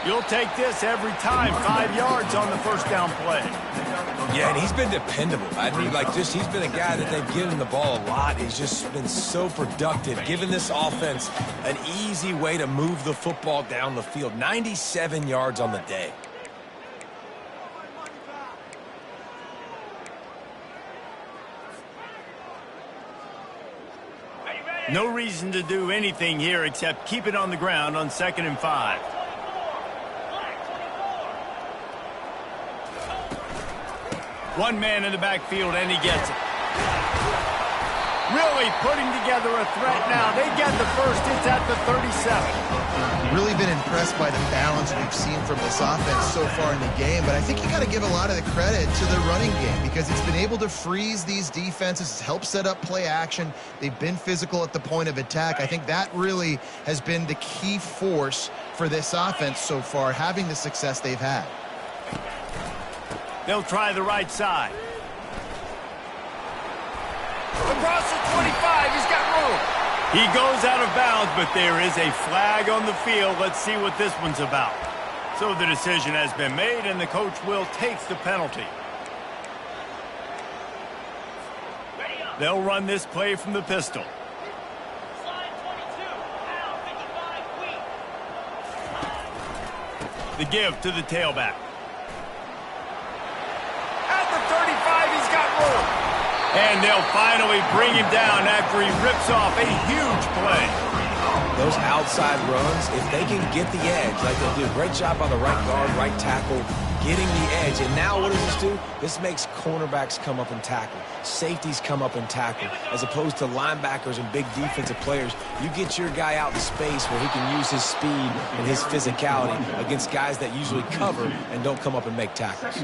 You'll take this every time. 5 yards on the first down play.
Yeah, and he's been dependable. I mean, he's been a guy that they've given the ball a lot. He's just been so productive, giving this offense an easy way to move the football down the field. 97 yards on the day.
No reason to do anything here except keep it on the ground on 2nd and 5. One man in the backfield, and he gets it. really putting together a threat now. They get the first. It's at the 37.
Really been impressed by the balance we've seen from this offense so far in the game, but I think you got to give a lot of the credit to the running game because it's been able to freeze these defenses, it's helped set up play action. They've been physical at the point of attack. I think that really has been the key force for this offense so far, having the success they've had.
They'll try the right side. Across the 25, he's got room. He goes out of bounds, but there is a flag on the field. Let's see what this one's about. So the decision has been made, and the coach will take the penalty. They'll run this play from the pistol. The give to the tailback. At the 35, he's got room. And they'll finally bring him down after he rips off a huge play.
Those outside runs, if they can get the edge, like they do a great job on the right guard, right tackle, getting the edge. And now what does this do? This makes cornerbacks come up and tackle. Safeties come up and tackle. As opposed to linebackers and big defensive players, you get your guy out in space where he can use his speed and his physicality against guys that usually cover and don't come up and make tackles.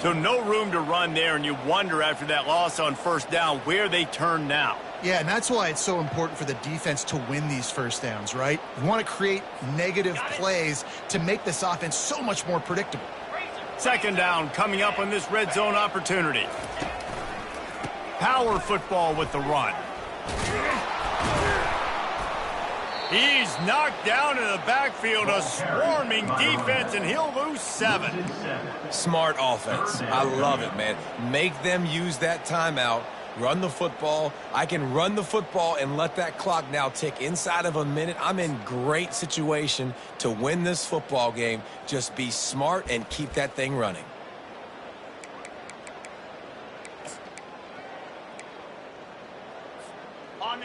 So no room to run there, and you wonder after that loss on first down where they turn now.
Yeah, and that's why it's so important for the defense to win these first downs, right? You want to create negative plays to make this offense so much more predictable.
Second down coming up on this red zone opportunity. Power football with the run. He's knocked down in the backfield, a swarming defense, and he'll lose 7.
Smart offense. I love it, man. Make them use that timeout. Run the football. I can run the football and let that clock now tick inside of a minute. I'm in great situation to win this football game. Just be smart and keep that thing running.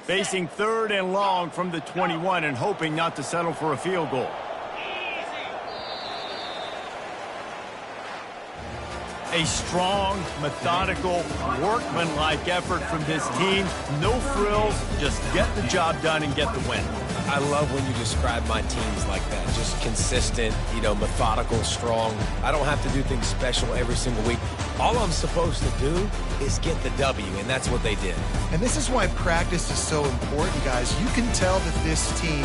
Facing third and long from the 21 and hoping not to settle for a field goal. A strong, methodical, workmanlike effort from this team. No frills, just get the job done and get the win.
I love when you describe my teams like that. Just consistent, methodical, strong. I don't have to do things special every single week. All I'm supposed to do is get the W, and that's what they did.
And this is why practice is so important, guys. You can tell that this team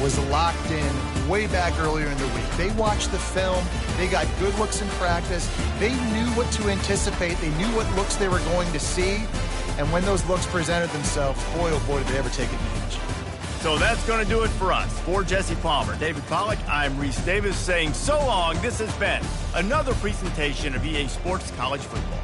was locked in way back earlier in the week. They watched the film. They got good looks in practice. They knew what to anticipate. They knew what looks they were going to see. And when those looks presented themselves, boy, oh boy, did they ever take advantage.
So that's going to do it for us. For Jesse Palmer, David Pollack, I'm Reese Davis saying so long. This has been another presentation of EA Sports College Football.